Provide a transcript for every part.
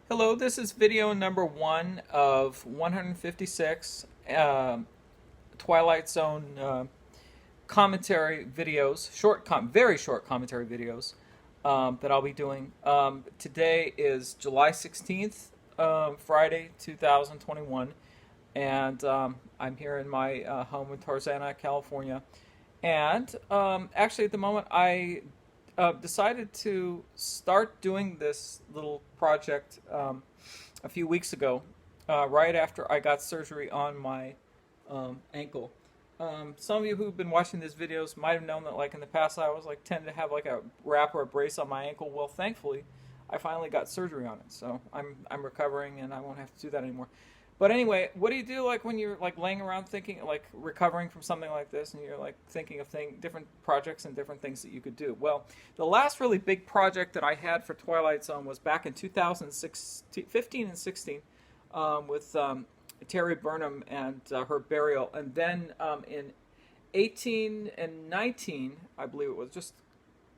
Hello, this is video number one of 156 Twilight Zone commentary videos, very short commentary videos that I'll be doing. Today is July 16th, Friday, 2021, and I'm here in my home in Tarzana, California. And actually, at the moment, I decided to start doing this little project a few weeks ago, right after I got surgery on my ankle. Some of you who've been watching these videos might have known that, like in the past, I was like tend to have like a wrap or a brace on my ankle. Well, thankfully, I finally got surgery on it, so I'm recovering and I won't have to do that anymore. But anyway, what do you do like when you're like laying around thinking, like recovering from something like this, and you're like thinking of different projects and different things that you could do? Well, the last really big project that I had for Twilight Zone was back in 2015 and 16 with Terry Burnham and her burial, and then in 18 and 19, I believe it was just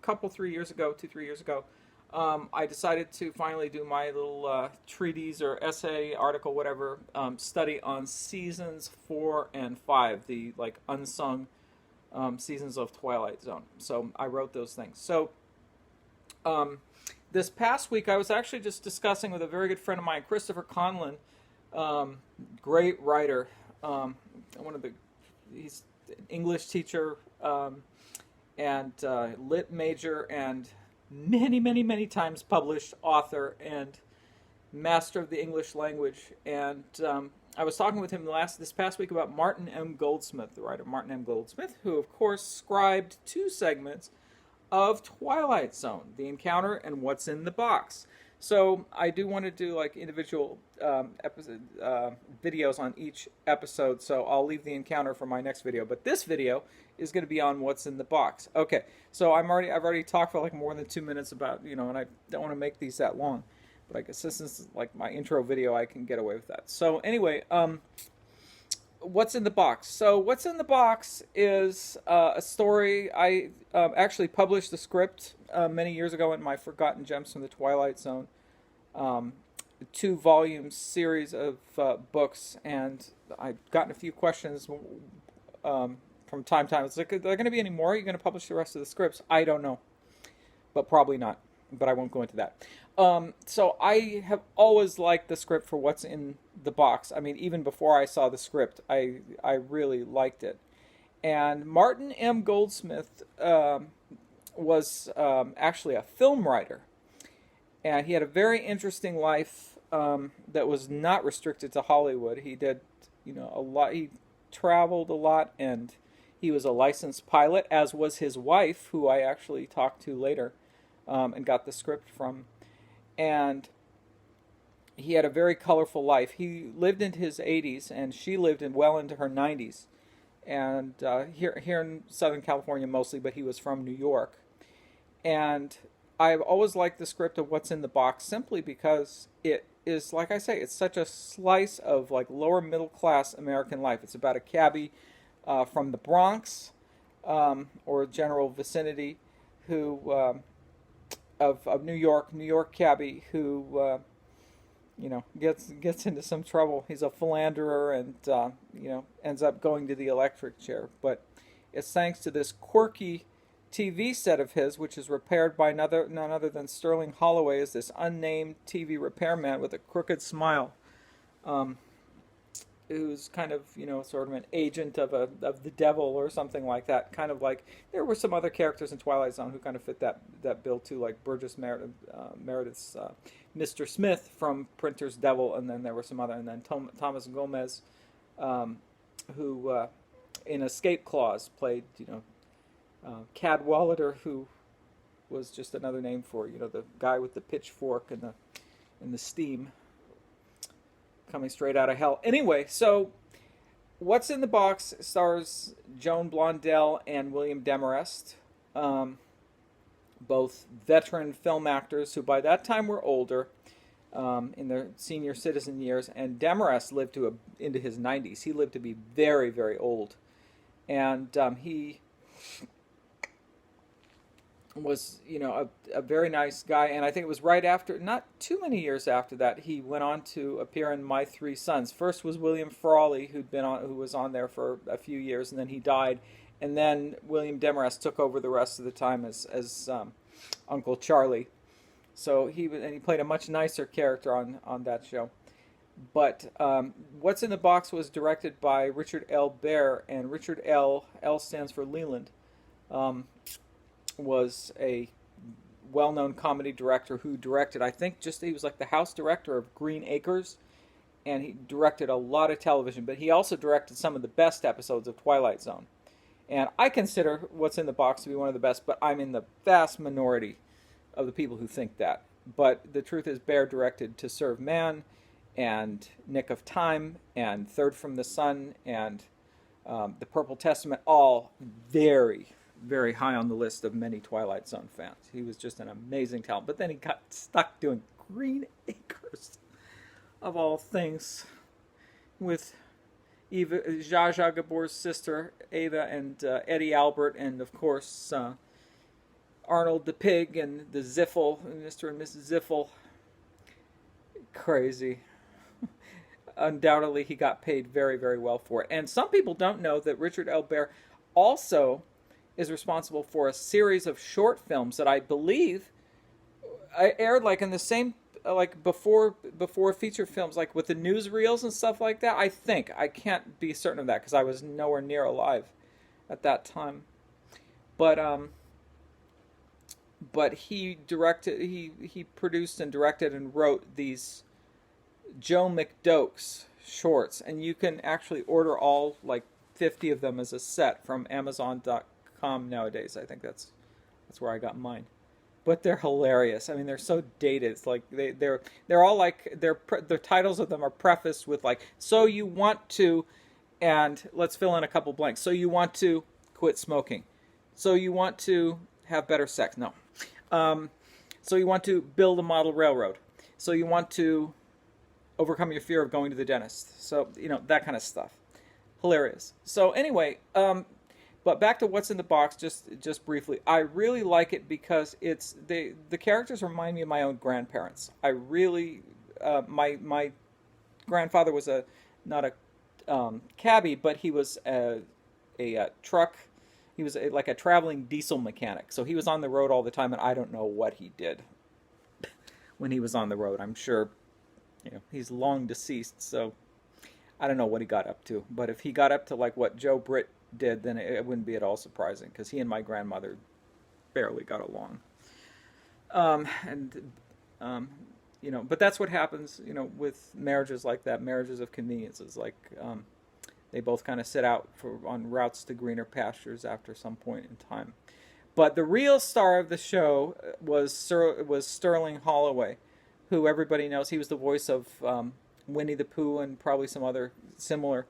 a couple 3 years ago, 2 3 years ago. I decided to finally do my little treatise or essay, article, whatever, study on seasons 4 and 5, the like unsung seasons of Twilight Zone. So I wrote those things. So this past week, I was actually just discussing with a very good friend of mine, Christopher Conlon, great writer, he's an English teacher and lit major and many times published author and master of the English language. And I was talking with him this past week about Martin M. Goldsmith, the writer Martin M. Goldsmith, who of course scribed 2 segments of Twilight Zone, The Encounter and What's in the Box. So I do want to do like individual videos on each episode, so I'll leave The Encounter for my next video. But this video is going to be on What's in the Box. Okay, so I've already talked for like more than 2 minutes about, and I don't want to make these that long. But I guess since this is like my intro video, I can get away with that. So anyway, What's in the Box? So What's in the Box is a story. I actually published the script many years ago in my Forgotten Gems from the Twilight Zone 2-volume series of books, and I've gotten a few questions from time to time. It's like, are there going to be any more? Are you going to publish the rest of the scripts? I don't know, but probably not. But I won't go into that. So I have always liked the script for What's in the Box. I mean, even before I saw the script, I really liked it. And Martin M. Goldsmith was actually a film writer, and he had a very interesting life that was not restricted to Hollywood. He did, a lot. He traveled a lot, and he was a licensed pilot, as was his wife, who I actually talked to later and got the script from. And he had a very colorful life. He lived into his 80s, and she lived well into her 90s. And here in Southern California mostly, but he was from New York. And I've always liked the script of What's in the Box simply because it is, like I say, it's such a slice of like lower middle class American life. It's about a cabbie from the Bronx or general vicinity who of New York cabbie who gets into some trouble. He's a philanderer and ends up going to the electric chair. But it's thanks to this quirky TV set of his, which is repaired by none other than Sterling Holloway, is this unnamed TV repairman with a crooked smile, who's kind of sort of an agent of the devil or something like that. Kind of like there were some other characters in Twilight Zone who kind of fit that bill too, like Burgess Meredith's Mr. Smith from Printer's Devil, and then there were some other, and then Thomas Gomez, who in Escape Clause played Cadwallader, who was just another name for the guy with the pitchfork and the steam coming straight out of hell. Anyway, so What's in the Box stars Joan Blondell and William Demarest, both veteran film actors who by that time were older, in their senior citizen years, and Demarest lived into his 90s. He lived to be very, very old, and he was, a very nice guy. And I think it was right after, not too many years after that, he went on to appear in My Three Sons. First was William Frawley, who was on there for a few years, and then he died. And then William Demarest took over the rest of the time as Uncle Charlie. So he played a much nicer character on that show. But What's in the Box was directed by Richard L. Baer, and Richard L. stands for Leland. Was a well-known comedy director who directed, I think, he was like the house director of Green Acres, and he directed a lot of television, but he also directed some of the best episodes of Twilight Zone. And I consider What's in the Box to be one of the best, but I'm in the vast minority of the people who think that. But the truth is, Baer directed To Serve Man, and Nick of Time, and Third from the Sun, and The Purple Testament, all very, very high on the list of many Twilight Zone fans. He was just an amazing talent. But then he got stuck doing Green Acres, of all things, with Eva, Zsa Zsa Gabor's sister, Ava, and Eddie Albert, and of course Arnold the Pig, and the Ziffel, Mr. and Mrs. Ziffel. Crazy. Undoubtedly, he got paid very, very well for it. And some people don't know that Richard L. Baer also is responsible for a series of short films that I believe aired like in the same, like before feature films, like with the newsreels and stuff like that. I think. I can't be certain of that because I was nowhere near alive at that time. But he produced and directed and wrote these Joe McDoakes shorts, and you can actually order all like 50 of them as a set from Amazon.com nowadays. I think that's where I got mine. But they're hilarious. I mean, they're so dated. It's like they're all like the titles of them are prefaced with like, so you want to, and let's fill in a couple blanks. So you want to quit smoking. So you want to have better sex. No. So you want to build a model railroad. So you want to overcome your fear of going to the dentist. So, that kind of stuff. Hilarious. So anyway, but back to What's in the Box, just briefly. I really like it because the characters remind me of my own grandparents. I really, my grandfather was not a cabbie, but he was a truck. He was like a traveling diesel mechanic. So he was on the road all the time, and I don't know what he did when he was on the road. I'm sure, he's long deceased, so I don't know what he got up to. But if he got up to like what Joe Britt did, then it wouldn't be at all surprising, because he and my grandmother barely got along. But that's what happens, with marriages like that, marriages of conveniences. Like, they both kind of set out on routes to greener pastures after some point in time. But the real star of the show was Sterling Holloway, who everybody knows. He was the voice of Winnie the Pooh and probably some other similar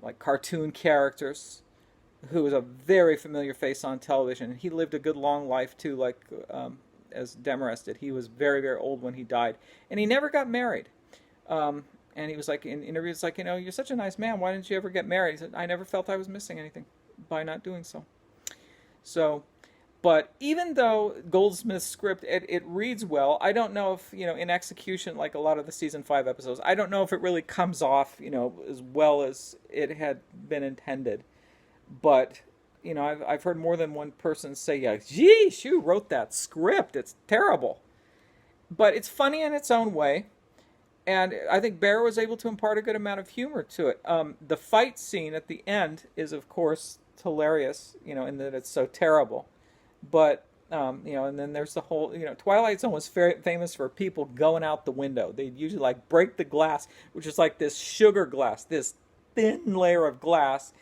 like cartoon characters, who was a very familiar face on television. He lived a good long life too, like as Demarest did. He was very, very old when he died, and he never got married. And he was like, in interviews, like, you're such a nice man. Why didn't you ever get married? He said, I never felt I was missing anything by not doing so. So, but even though Goldsmith's script, it reads well, I don't know if, in execution, like a lot of the season 5 episodes, I don't know if it really comes off, as well as it had been intended. But, I've heard more than one person say, yeah, geez, you wrote that script. It's terrible. But it's funny in its own way. And I think Baer was able to impart a good amount of humor to it. The fight scene at the end is, of course, hilarious, in that it's so terrible. But, and then there's the whole, Twilight Zone was famous for people going out the window. They'd usually, like, break the glass, which is like this sugar glass, this thin layer of glass,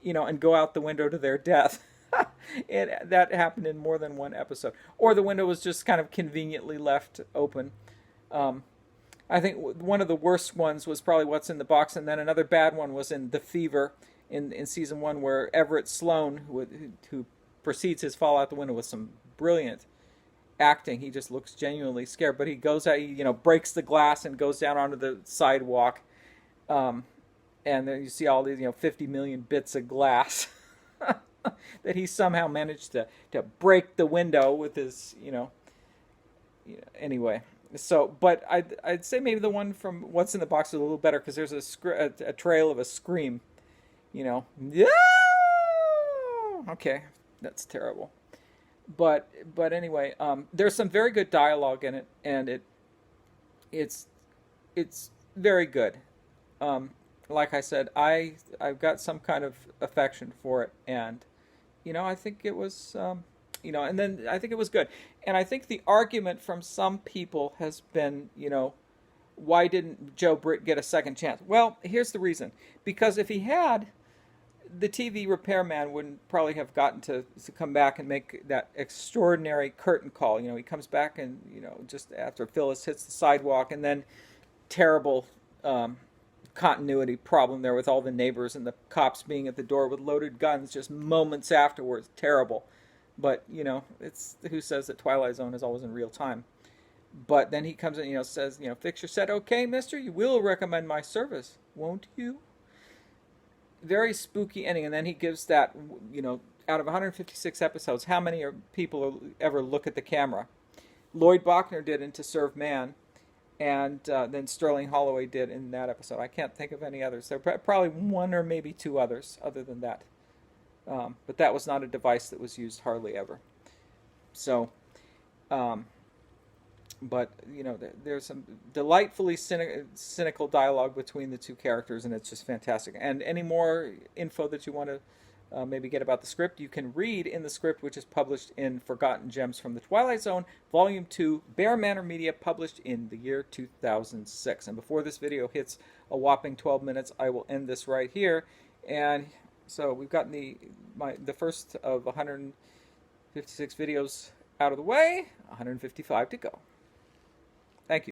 and go out the window to their death. That happened in more than one episode. Or the window was just kind of conveniently left open. I think one of the worst ones was probably What's in the Box, and then another bad one was in The Fever in season 1, where Everett Sloane, who proceeds his fall out the window with some brilliant acting. He just looks genuinely scared, but he goes out, breaks the glass and goes down onto the sidewalk, and then you see all these, 50 million bits of glass. that he somehow managed to break the window with his, anyway. So, but I'd say maybe the one from What's in the Box is a little better because there's a trail of a scream, Yeah! Okay, that's terrible. But anyway, there's some very good dialogue in it, and it's it's very good. Like I said, I've got some kind of affection for it, and I think it was and then I think it was good, and I think the argument from some people has been, why didn't Joe Britt get a second chance? Well, here's the reason: because if he had, the TV repairman wouldn't probably have gotten to come back and make that extraordinary curtain call. He comes back and, just after Phyllis hits the sidewalk, and then terrible continuity problem there with all the neighbors and the cops being at the door with loaded guns just moments afterwards. Terrible. But, it's who says that Twilight Zone is always in real time. But then he comes in, says, fix your set, okay, mister? You will recommend my service, won't you? Very spooky ending, and then he gives that, out of 156 episodes, how many people ever look at the camera? Lloyd Bachner did in To Serve Man, and then Sterling Holloway did in that episode. I can't think of any others. There are probably one or maybe two others other than that. But that was not a device that was used hardly ever. So, but, there's some delightfully cynical dialogue between the two characters, and it's just fantastic. And any more info that you want to maybe get about the script, you can read in the script, which is published in Forgotten Gems from the Twilight Zone, Volume 2, Bear Manor Media, published in the year 2006. And before this video hits a whopping 12 minutes, I will end this right here. And so we've gotten the first of 156 videos out of the way, 155 to go.